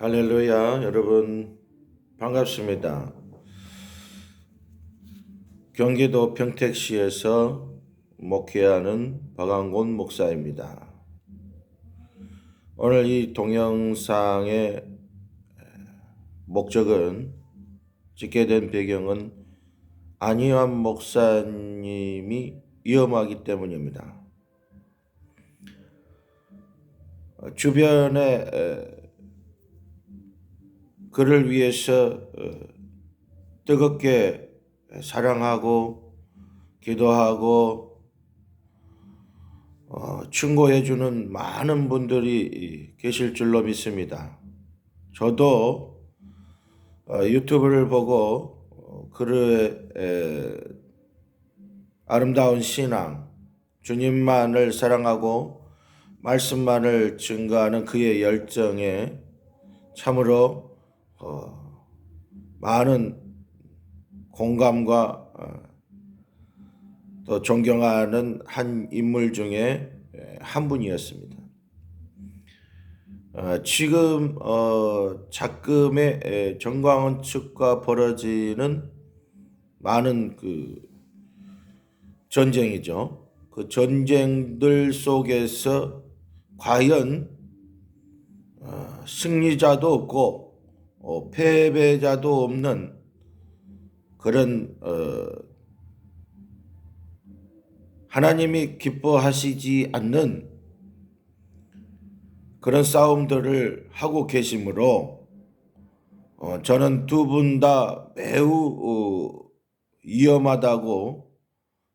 할렐루야, 여러분 반갑습니다. 경기도 평택시에서 목회하는 박한곤 목사입니다. 오늘 이 동영상의 목적은, 찍게 된 배경은 안희환 목사님이 위험하기 때문입니다. 주변에 그를 위해서 뜨겁게 사랑하고 기도하고 충고해주는 많은 분들이 계실 줄로 믿습니다. 저도 유튜브를 보고 그의 아름다운 신앙, 주님만을 사랑하고 말씀만을 증거하는 그의 열정에 참으로 많은 공감과 또 존경하는 한 인물 중에 한 분이었습니다. 지금 작금의 정광훈 측과 벌어지는 많은 전쟁이죠. 그 전쟁들 속에서 과연 승리자도 없고 패배자도 없는 그런 하나님이 기뻐하시지 않는 그런 싸움들을 하고 계시므로 저는 두 분 다 매우 위험하다고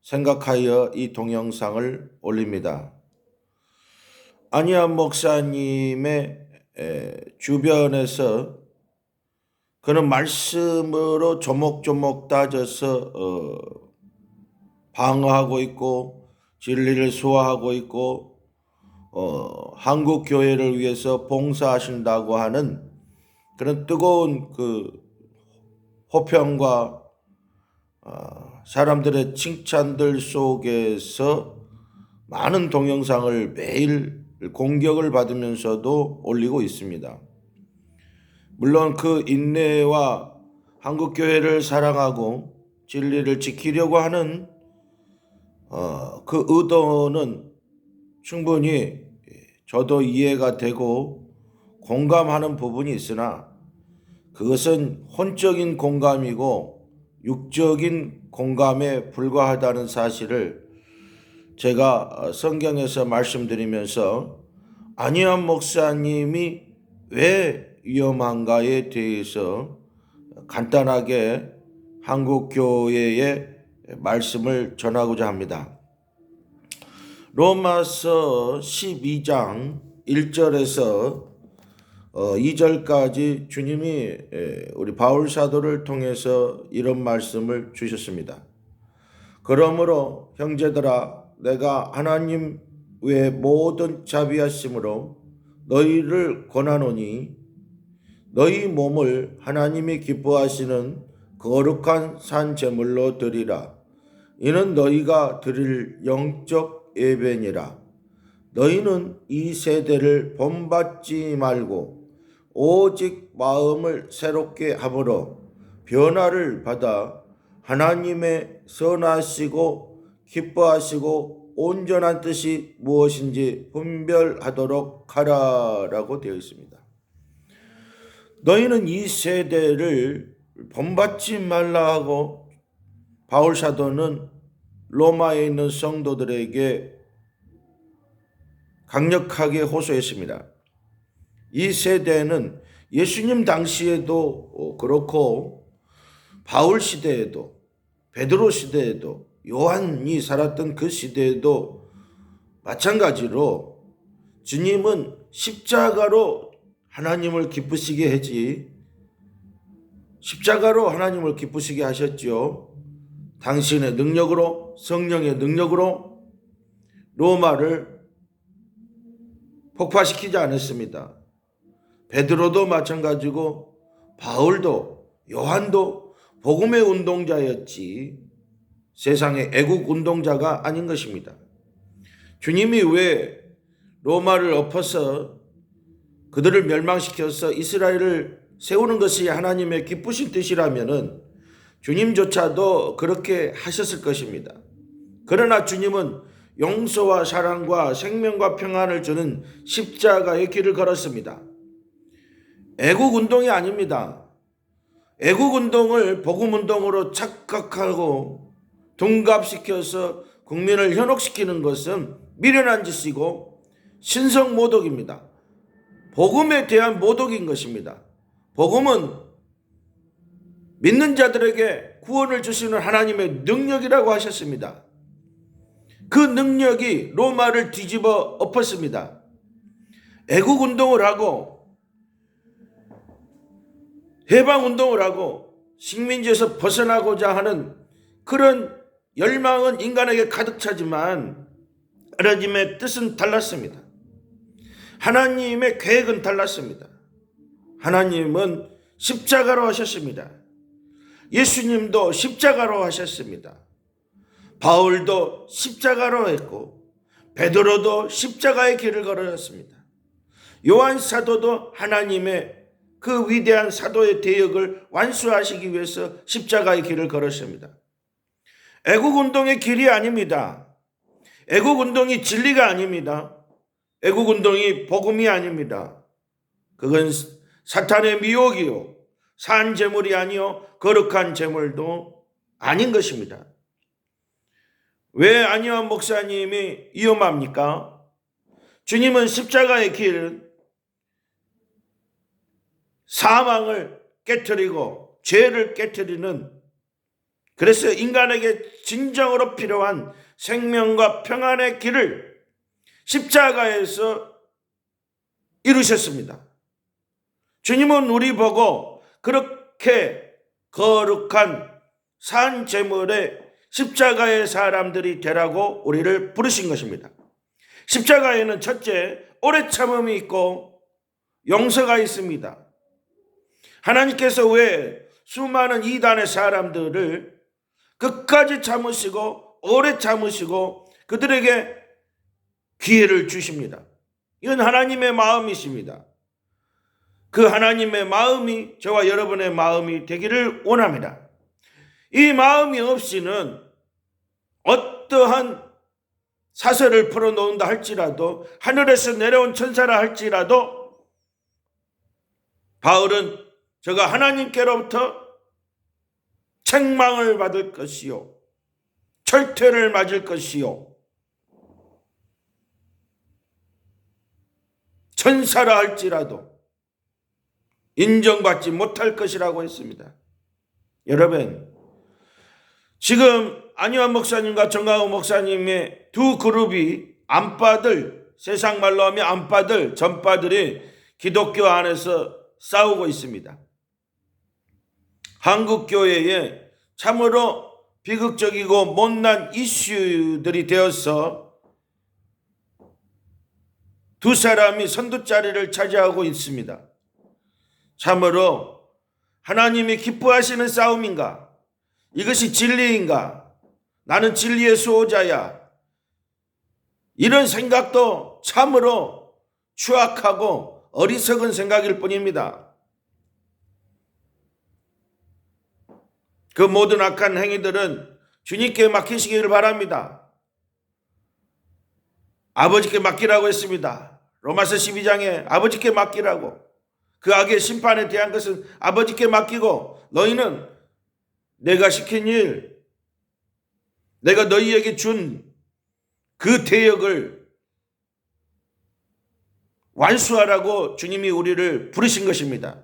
생각하여 이 동영상을 올립니다. 안희환 목사님의 주변에서 그는 말씀으로 조목조목 따져서 방어하고 있고 진리를 수호하고 있고 한국 교회를 위해서 봉사하신다고 하는 그런 뜨거운 호평과 사람들의 칭찬들 속에서 많은 동영상을 매일 공격을 받으면서도 올리고 있습니다. 물론 그 인내와 한국교회를 사랑하고 진리를 지키려고 하는 그 의도는 충분히 저도 이해가 되고 공감하는 부분이 있으나 그것은 혼적인 공감이고 육적인 공감에 불과하다는 사실을 제가 성경에서 말씀드리면서 안희환 목사님이 왜 위험한가에 대해서 간단하게 한국교회의 말씀을 전하고자 합니다. 로마서 12장 1절에서 2절까지 주님이 우리 바울 사도를 통해서 이런 말씀을 주셨습니다. 그러므로 형제들아, 내가 하나님 외 모든 자비하심으로 너희를 권하노니 너희 몸을 하나님이 기뻐하시는 거룩한 산 제물로 드리라. 이는 너희가 드릴 영적 예배니라. 너희는 이 세대를 본받지 말고 오직 마음을 새롭게 함으로 변화를 받아 하나님의 선하시고 기뻐하시고 온전한 뜻이 무엇인지 분별하도록 하라라고 되어 있습니다. 너희는 이 세대를 본받지 말라 하고 바울 사도는 로마에 있는 성도들에게 강력하게 호소했습니다. 이 세대는 예수님 당시에도 그렇고 바울 시대에도 베드로 시대에도 요한이 살았던 그 시대에도 마찬가지로 주님은 십자가로 하나님을 기쁘시게 했지, 십자가로 하나님을 기쁘시게 하셨죠. 당신의 능력으로, 성령의 능력으로 로마를 폭파시키지 않았습니다. 베드로도 마찬가지고 바울도 요한도 복음의 운동자였지 세상의 애국 운동자가 아닌 것입니다. 주님이 왜 로마를 엎어서 그들을 멸망시켜서 이스라엘을 세우는 것이 하나님의 기쁘신 뜻이라면은 주님조차도 그렇게 하셨을 것입니다. 그러나 주님은 용서와 사랑과 생명과 평안을 주는 십자가의 길을 걸었습니다. 애국운동이 아닙니다. 애국운동을 복음운동으로 착각하고 둔갑시켜서 국민을 현혹시키는 것은 미련한 짓이고 신성모독입니다. 복음에 대한 모독인 것입니다. 복음은 믿는 자들에게 구원을 주시는 하나님의 능력이라고 하셨습니다. 그 능력이 로마를 뒤집어 엎었습니다. 애국운동을 하고 해방운동을 하고 식민지에서 벗어나고자 하는 그런 열망은 인간에게 가득 차지만 하나님의 뜻은 달랐습니다. 하나님의 계획은 달랐습니다. 하나님은 십자가로 하셨습니다. 예수님도 십자가로 하셨습니다. 바울도 십자가로 했고 베드로도 십자가의 길을 걸어갔습니다. 요한 사도도 하나님의 그 위대한 사도의 대역을 완수하시기 위해서 십자가의 길을 걸었습니다. 애국운동의 길이 아닙니다. 애국운동이 진리가 아닙니다. 애국운동이 복음이 아닙니다. 그건 사탄의 미혹이요 산 제물이 아니요 거룩한 제물도 아닌 것입니다. 왜 안희환 목사님이 위험합니까? 주님은 십자가의 길, 사망을 깨트리고 죄를 깨트리는, 그래서 인간에게 진정으로 필요한 생명과 평안의 길을 십자가에서 이루셨습니다. 주님은 우리 보고 그렇게 거룩한 산 제물의 십자가의 사람들이 되라고 우리를 부르신 것입니다. 십자가에는 첫째, 오래 참음이 있고 용서가 있습니다. 하나님께서 왜 수많은 이단의 사람들을 끝까지 참으시고 오래 참으시고 그들에게 기회를 주십니다. 이건 하나님의 마음이십니다. 그 하나님의 마음이 저와 여러분의 마음이 되기를 원합니다. 이 마음이 없이는 어떠한 사설을 풀어놓는다 할지라도, 하늘에서 내려온 천사라 할지라도, 바울은 저가 하나님께로부터 책망을 받을 것이요 철퇴를 맞을 것이요 천사라 할지라도 인정받지 못할 것이라고 했습니다. 여러분, 지금 안희환 목사님과 정강훈 목사님의 두 그룹이 안빠들, 세상 말로 하면 안빠들, 전빠들이 기독교 안에서 싸우고 있습니다. 한국 교회에 참으로 비극적이고 못난 이슈들이 되어서 두 사람이 선두 자리를 차지하고 있습니다. 참으로 하나님이 기뻐하시는 싸움인가? 이것이 진리인가? 나는 진리의 수호자야. 이런 생각도 참으로 추악하고 어리석은 생각일 뿐입니다. 그 모든 악한 행위들은 주님께 맡기시기를 바랍니다. 아버지께 맡기라고 했습니다. 로마서 12장에 아버지께 맡기라고. 그 악의 심판에 대한 것은 아버지께 맡기고 너희는 내가 시킨 일, 내가 너희에게 준 그 대역을 완수하라고 주님이 우리를 부르신 것입니다.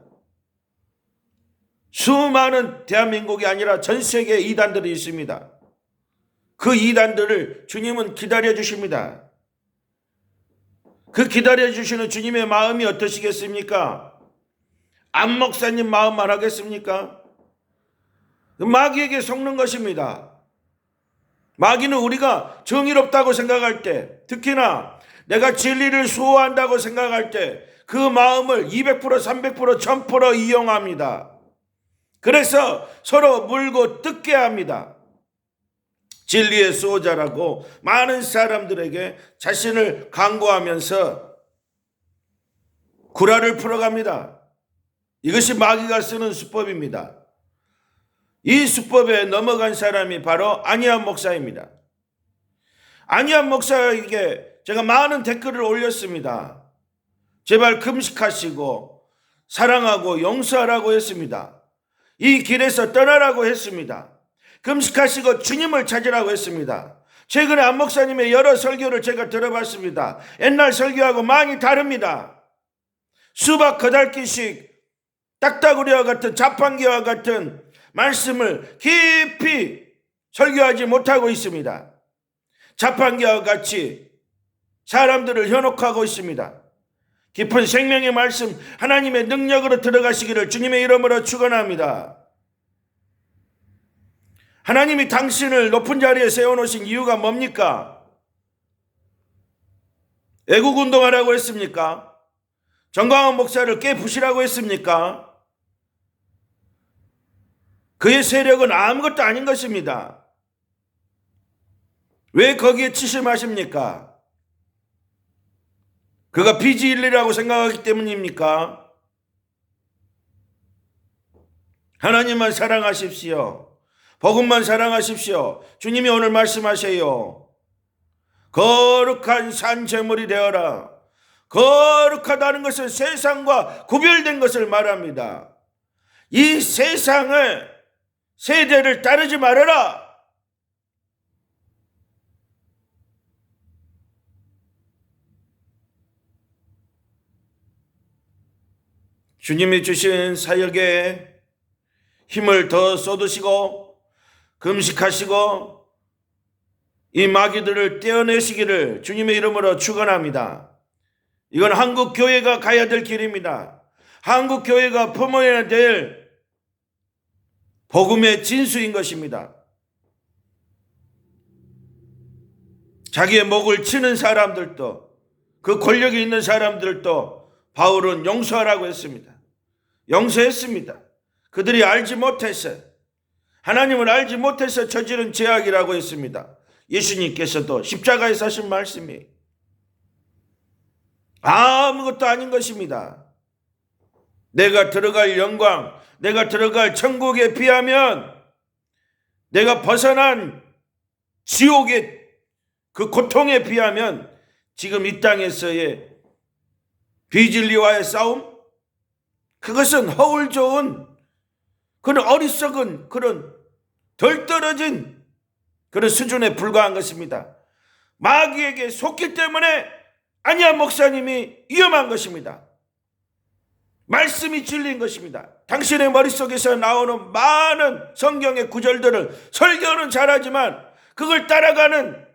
수많은 대한민국이 아니라 전 세계에 이단들이 있습니다. 그 이단들을 주님은 기다려 주십니다. 그 기다려 주시는 주님의 마음이 어떠시겠습니까? 안 목사님 마음만 하겠습니까? 마귀에게 속는 것입니다. 마귀는 우리가 정의롭다고 생각할 때, 특히나 내가 진리를 수호한다고 생각할 때 그 마음을 200%, 300%, 1000% 이용합니다. 그래서 서로 물고 뜯게 합니다. 진리의 수호자라고 많은 사람들에게 자신을 강구하면서 구라를 풀어갑니다. 이것이 마귀가 쓰는 수법입니다. 이 수법에 넘어간 사람이 바로 안희환 목사입니다. 안희환 목사에게 제가 많은 댓글을 올렸습니다. 제발 금식하시고 사랑하고 용서하라고 했습니다. 이 길에서 떠나라고 했습니다. 금식하시고 주님을 찾으라고 했습니다. 최근에 안 목사님의 여러 설교를 제가 들어봤습니다. 옛날 설교하고 많이 다릅니다. 수박 거달기식 딱따구리와 같은 자판기와 같은 말씀을 깊이 설교하지 못하고 있습니다. 자판기와 같이 사람들을 현혹하고 있습니다. 깊은 생명의 말씀 하나님의 능력으로 들어가시기를 주님의 이름으로 축원합니다. 하나님이 당신을 높은 자리에 세워놓으신 이유가 뭡니까? 애국운동하라고 했습니까? 정광훈 목사를 깨부시라고 했습니까? 그의 세력은 아무것도 아닌 것입니다. 왜 거기에 치심하십니까? 그가 비지일리라고 생각하기 때문입니까? 하나님만 사랑하십시오. 복음만 사랑하십시오. 주님이 오늘 말씀하세요. 거룩한 산제물이 되어라. 거룩하다는 것은 세상과 구별된 것을 말합니다. 이 세상을 세대를 따르지 말아라. 주님이 주신 사역에 힘을 더 쏟으시고 금식하시고 이 마귀들을 떼어내시기를 주님의 이름으로 축원합니다. 이건 한국 교회가 가야 될 길입니다. 한국 교회가 품어야 될 복음의 진수인 것입니다. 자기의 목을 치는 사람들도 그 권력이 있는 사람들도 바울은 용서하라고 했습니다. 용서했습니다. 그들이 알지 못해서 하나님을 알지 못해서 저지른 죄악이라고 했습니다. 예수님께서도 십자가에서 하신 말씀이 아무것도 아닌 것입니다. 내가 들어갈 영광, 내가 들어갈 천국에 비하면 내가 벗어난 지옥의 그 고통에 비하면 지금 이 땅에서의 비진리와의 싸움, 그것은 허울 좋은 그런 어리석은 그런 덜 떨어진 그런 수준에 불과한 것입니다. 마귀에게 속기 때문에 안희환 목사님이 위험한 것입니다. 말씀이 진리인 것입니다. 당신의 머릿속에서 나오는 많은 성경의 구절들을 설교는 잘하지만 그걸 따라가는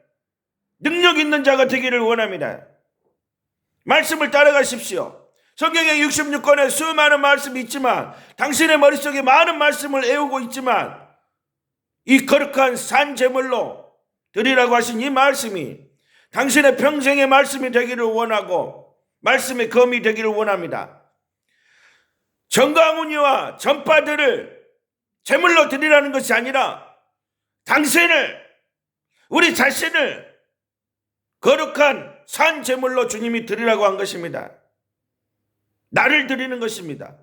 능력 있는 자가 되기를 원합니다. 말씀을 따라가십시오. 성경의 66권에 수많은 말씀이 있지만 당신의 머릿속에 많은 말씀을 애우고 있지만 이 거룩한 산제물로 드리라고 하신 이 말씀이 당신의 평생의 말씀이 되기를 원하고 말씀의 검이 되기를 원합니다. 정강훈이와 전파들을 제물로 드리라는 것이 아니라 당신을, 우리 자신을 거룩한 산제물로 주님이 드리라고 한 것입니다. 나를 드리는 것입니다.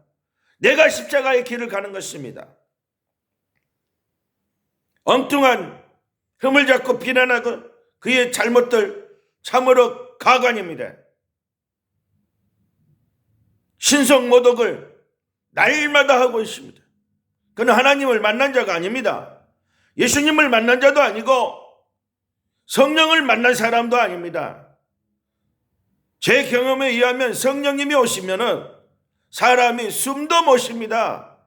내가 십자가의 길을 가는 것입니다. 엉뚱한 흠을 잡고 비난하고 그의 잘못들 참으로 가관입니다. 신성모독을 날마다 하고 있습니다. 그는 하나님을 만난 자가 아닙니다. 예수님을 만난 자도 아니고 성령을 만난 사람도 아닙니다. 제 경험에 의하면 성령님이 오시면은 사람이 숨도 못 쉽니다.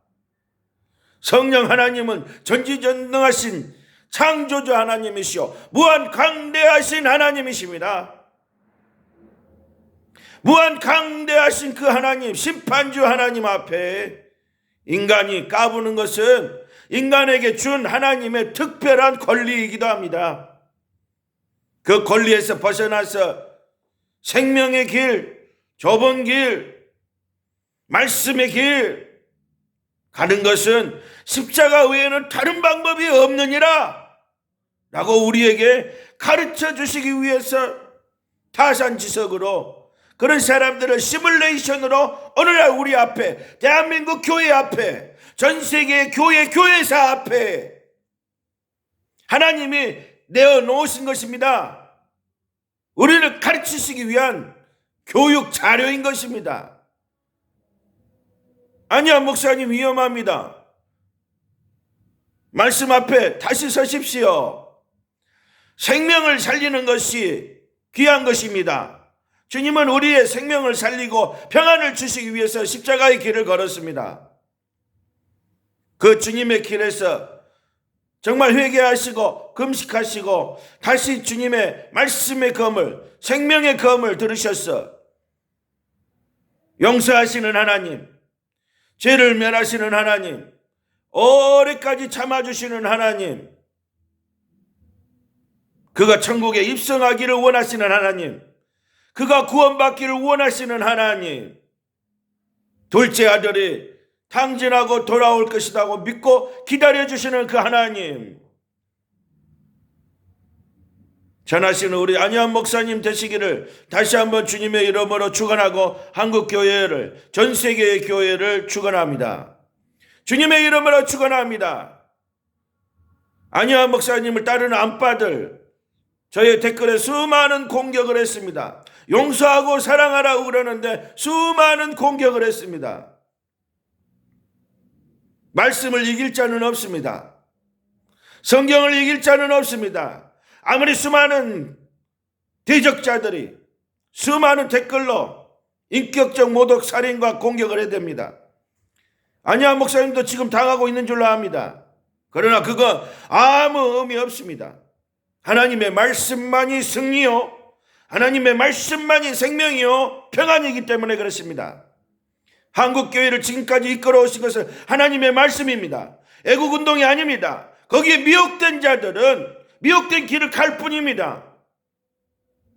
성령 하나님은 전지전능하신 창조주 하나님이시오. 무한 강대하신 하나님이십니다. 무한 강대하신 그 하나님, 심판주 하나님 앞에 인간이 까부는 것은 인간에게 준 하나님의 특별한 권리이기도 합니다. 그 권리에서 벗어나서 생명의 길, 좁은 길, 말씀의 길 가는 것은 십자가 외에는 다른 방법이 없느니라 라고 우리에게 가르쳐 주시기 위해서 타산지석으로 그런 사람들을 시뮬레이션으로 오늘날 우리 앞에, 대한민국 교회 앞에, 전 세계의 교회사 앞에 하나님이 내어놓으신 것입니다. 우리를 가르치시기 위한 교육 자료인 것입니다. 아니야, 목사님 위험합니다. 말씀 앞에 다시 서십시오. 생명을 살리는 것이 귀한 것입니다. 주님은 우리의 생명을 살리고 평안을 주시기 위해서 십자가의 길을 걸었습니다. 그 주님의 길에서 정말 회개하시고 금식하시고 다시 주님의 말씀의 검을, 생명의 검을 들으셔서 용서하시는 하나님, 죄를 면하시는 하나님, 오래까지 참아주시는 하나님, 그가 천국에 입성하기를 원하시는 하나님, 그가 구원받기를 원하시는 하나님, 둘째 아들이 탕진하고 돌아올 것이라고 믿고 기다려주시는 그 하나님, 전하시는 우리 안희환 목사님 되시기를 다시 한번 주님의 이름으로 축원하고 한국교회를, 전 세계의 교회를 축원합니다. 주님의 이름으로 축원합니다. 안희환 목사님을 따르는 안빠들, 저의 댓글에 수많은 공격을 했습니다. 용서하고 사랑하라고 그러는데 수많은 공격을 했습니다. 말씀을 이길 자는 없습니다. 성경을 이길 자는 없습니다. 아무리 수많은 대적자들이 수많은 댓글로 인격적 모독, 살인과 공격을 해야 됩니다. 안희환 목사님도 지금 당하고 있는 줄로 압니다. 그러나 그거 아무 의미 없습니다. 하나님의 말씀만이 승리요, 하나님의 말씀만이 생명이요 평안이기 때문에 그렇습니다. 한국교회를 지금까지 이끌어 오신 것은 하나님의 말씀입니다. 애국운동이 아닙니다. 거기에 미혹된 자들은 미혹된 길을 갈 뿐입니다.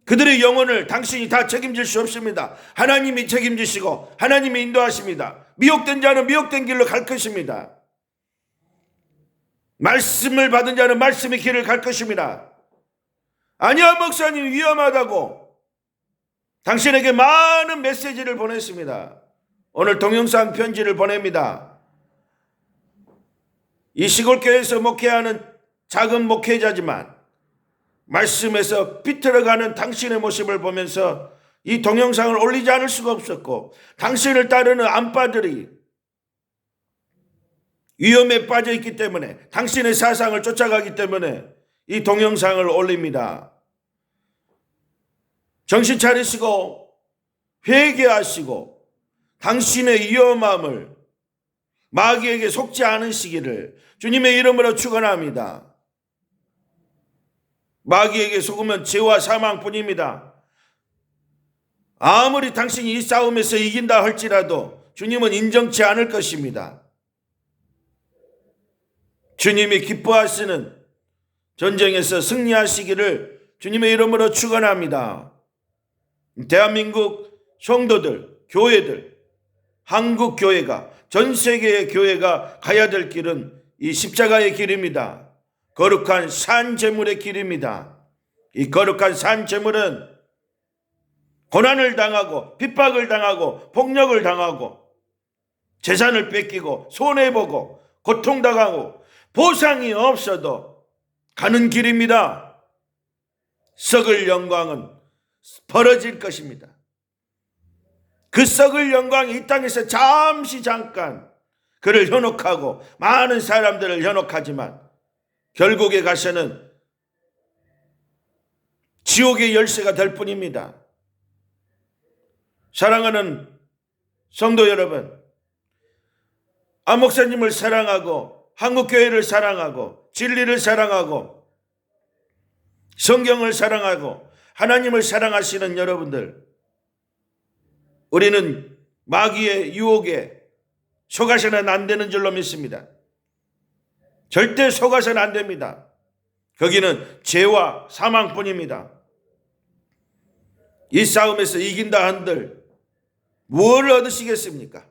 그들의 영혼을 당신이 다 책임질 수 없습니다. 하나님이 책임지시고 하나님이 인도하십니다. 미혹된 자는 미혹된 길로 갈 것입니다. 말씀을 받은 자는 말씀의 길을 갈 것입니다. 안희환 목사님 위험하다고 당신에게 많은 메시지를 보냈습니다. 오늘 동영상 편지를 보냅니다. 이 시골교회에서 목회하는 작은 목회자지만 말씀에서 비틀어가는 당신의 모습을 보면서 이 동영상을 올리지 않을 수가 없었고, 당신을 따르는 안빠들이 위험에 빠져 있기 때문에, 당신의 사상을 쫓아가기 때문에 이 동영상을 올립니다. 정신 차리시고 회개하시고 당신의 위험함을 마귀에게 속지 않으시기를 주님의 이름으로 축원합니다. 마귀에게 속으면 죄와 사망뿐입니다. 아무리 당신이 이 싸움에서 이긴다 할지라도 주님은 인정치 않을 것입니다. 주님이 기뻐하시는 전쟁에서 승리하시기를 주님의 이름으로 축원합니다. 대한민국 성도들, 교회들, 한국 교회가, 전 세계의 교회가 가야 될 길은 이 십자가의 길입니다. 거룩한 산제물의 길입니다. 이 거룩한 산제물은 고난을 당하고 핍박을 당하고 폭력을 당하고 재산을 뺏기고 손해보고 고통당하고 보상이 없어도 가는 길입니다. 썩을 영광은 벌어질 것입니다. 그 썩을 영광이 이 땅에서 잠깐 그를 현혹하고 많은 사람들을 현혹하지만 결국에 가서는 지옥의 열쇠가 될 뿐입니다. 사랑하는 성도 여러분, 안 목사님을 사랑하고 한국교회를 사랑하고 진리를 사랑하고 성경을 사랑하고 하나님을 사랑하시는 여러분들, 우리는 마귀의 유혹에 속아서는 안 되는 줄로 믿습니다. 절대 속아서는 안 됩니다. 거기는 죄와 사망뿐입니다. 이 싸움에서 이긴다 한들 뭘 얻으시겠습니까?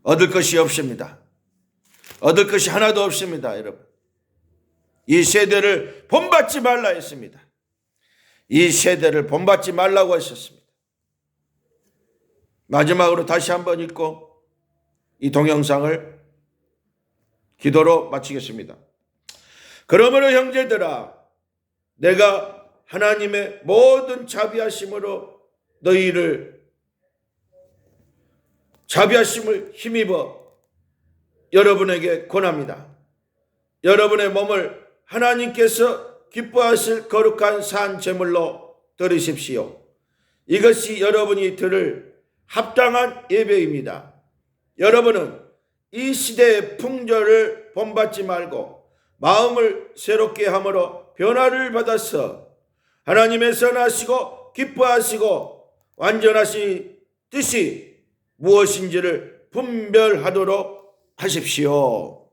얻을 것이 없습니다. 얻을 것이 하나도 없습니다, 여러분. 이 세대를 본받지 말라 했습니다. 이 세대를 본받지 말라고 하셨습니다. 마지막으로 다시 한번 읽고 이 동영상을 기도로 마치겠습니다. 그러므로 형제들아, 내가 하나님의 모든 자비하심으로 너희를 자비하심을 힘입어 여러분에게 권합니다. 여러분의 몸을 하나님께서 기뻐하실 거룩한 산 제물로 드리십시오. 이것이 여러분이 드릴 합당한 예배입니다. 여러분은 이 시대의 풍조를 본받지 말고 마음을 새롭게 함으로 변화를 받아서 하나님의 선하시고 기뻐하시고 완전하신 뜻이 무엇인지를 분별하도록 하십시오.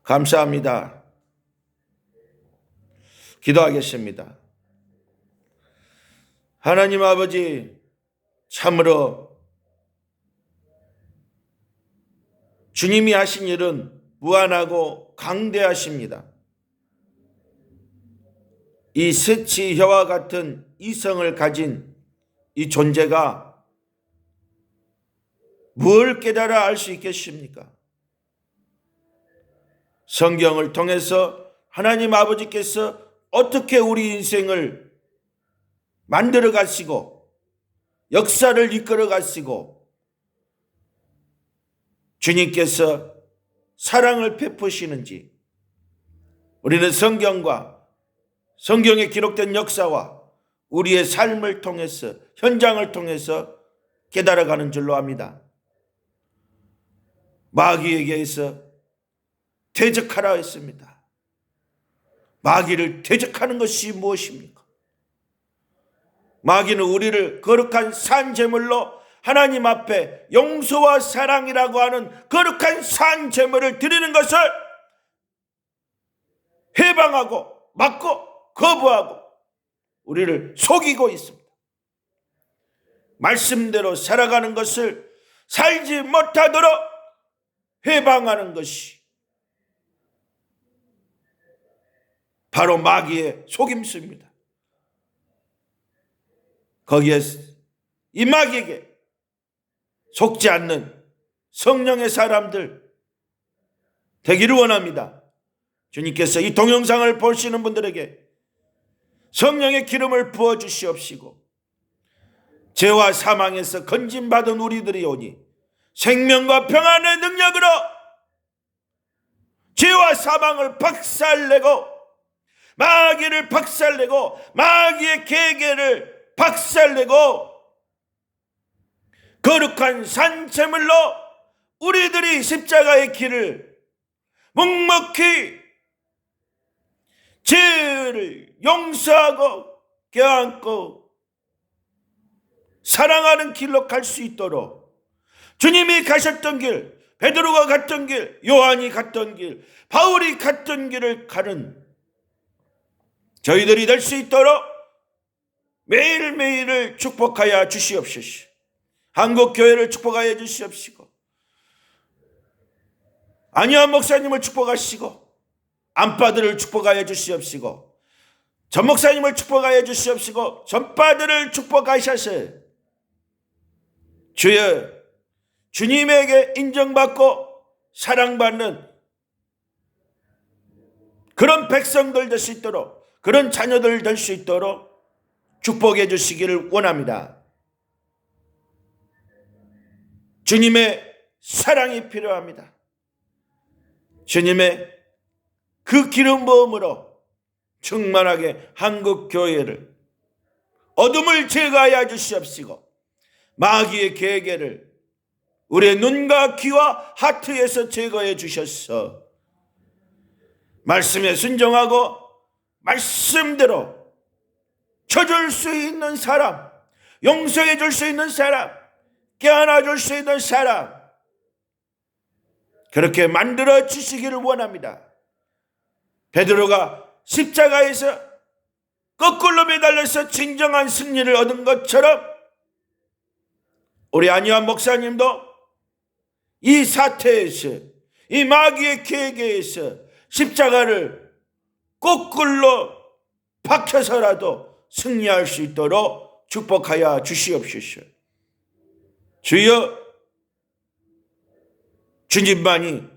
감사합니다. 기도하겠습니다. 하나님 아버지, 참으로 주님이 하신 일은 무한하고 강대하십니다. 이 새치 혀와 같은 이성을 가진 이 존재가 뭘 깨달아 알 수 있겠습니까? 성경을 통해서 하나님 아버지께서 어떻게 우리 인생을 만들어 가시고 역사를 이끌어 가시고 주님께서 사랑을 베푸시는지 우리는 성경과 성경에 기록된 역사와 우리의 삶을 통해서 현장을 통해서 깨달아가는 줄로 압니다. 마귀에게서 대적하라 했습니다. 마귀를 대적하는 것이 무엇입니까? 마귀는 우리를 거룩한 산제물로 하나님 앞에 용서와 사랑이라고 하는 거룩한 산제물을 드리는 것을 해방하고 막고 거부하고 우리를 속이고 있습니다. 말씀대로 살아가는 것을 살지 못하도록 해방하는 것이 바로 마귀의 속임수입니다. 거기에 이 마귀에게 속지 않는 성령의 사람들 되기를 원합니다. 주님께서 이 동영상을 보시는 분들에게 성령의 기름을 부어 주시옵시고 죄와 사망에서 건진받은 우리들이 오니 생명과 평안의 능력으로 죄와 사망을 박살내고 마귀를 박살내고 마귀의 계계를 박살내고 거룩한 산채물로 우리들이 십자가의 길을 묵묵히 죄를 용서하고 껴안고 사랑하는 길로 갈 수 있도록 주님이 가셨던 길, 베드로가 갔던 길, 요한이 갔던 길, 바울이 갔던 길을 가는 저희들이 될 수 있도록 매일매일을 축복하여 주시옵소서. 한국교회를 축복하여 주시옵시고 안희환 목사님을 축복하시고 안빠들을 축복하여 주시옵시고 전 목사님을 축복하여 주시옵시고 전빠들을 축복하셔서 주여 주님에게 인정받고 사랑받는 그런 백성들 될 수 있도록 그런 자녀들 될 수 있도록 축복해 주시기를 원합니다. 주님의 사랑이 필요합니다. 주님의 그 기름 부음으로 충만하게 한국 교회를 어둠을 제거하여 주시옵시고 마귀의 계계를 우리의 눈과 귀와 하트에서 제거해 주셔서 말씀에 순종하고 말씀대로 쳐줄 수 있는 사람, 용서해 줄 수 있는 사람, 껴안아 줄 수 있는 사람 그렇게 만들어 주시기를 원합니다. 베드로가 십자가에서 거꾸로 매달려서 진정한 승리를 얻은 것처럼 우리 안희환 목사님도 이 사태에서 이 마귀의 계계에서 십자가를 거꾸로 박혀서라도 승리할 수 있도록 축복하여 주시옵소서. 주여, 주님만이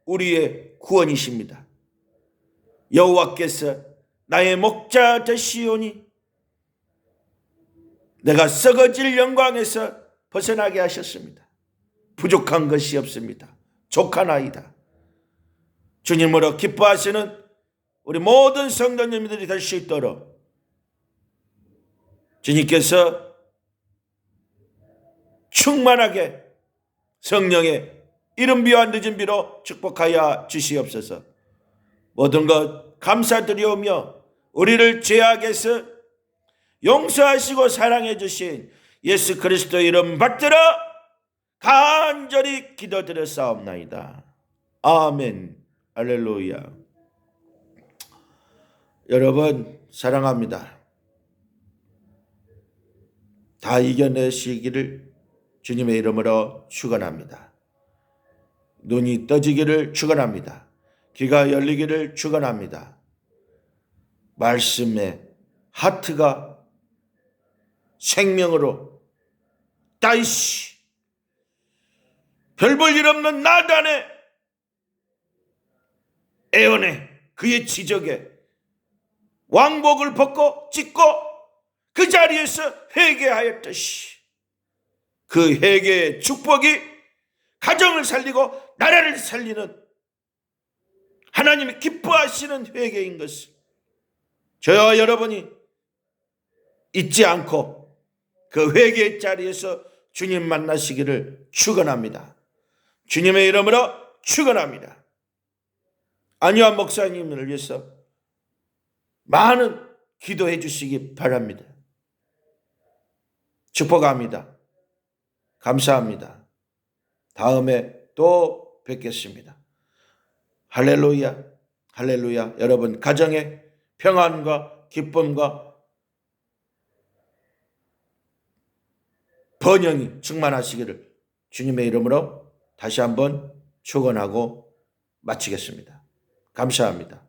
우리의 구원이십니다. 여호와께서 나의 목자 되시오니 내가 썩어질 영광에서 벗어나게 하셨습니다. 부족한 것이 없습니다. 족하나이다. 주님으로 기뻐하시는 우리 모든 성도님들이 될 수 있도록 주님께서 충만하게 성령의 이른 비와 늦은 비로 축복하여 주시옵소서. 모든 것 감사드리오며 우리를 죄악에서 용서하시고 사랑해 주신 예수 그리스도 이름 받들어 간절히 기도드렸사옵나이다. 아멘. 할렐루야. 여러분 사랑합니다. 다 이겨내시기를 주님의 이름으로 축원합니다. 눈이 떠지기를 축원합니다. 귀가 열리기를 축원합니다. 말씀에 하트가 생명으로 다이시 별 볼 일 없는 나단의 애언에 그의 지적에 왕복을 벗고 찢고 그 자리에서 회개하였듯이 그 회개의 축복이 가정을 살리고 나라를 살리는 하나님이 기뻐하시는 회개인 것을 저와 여러분이 잊지 않고 그 회개의 자리에서 주님 만나시기를 축원합니다. 주님의 이름으로 축원합니다. 안유한 목사님을 위해서 많은 기도해 주시기 바랍니다. 축복합니다. 감사합니다. 다음에 또 뵙겠습니다. 할렐루야, 할렐루야. 여러분 가정에 평안과 기쁨과 번영이 충만하시기를 주님의 이름으로 다시 한번 축원하고 마치겠습니다. 감사합니다.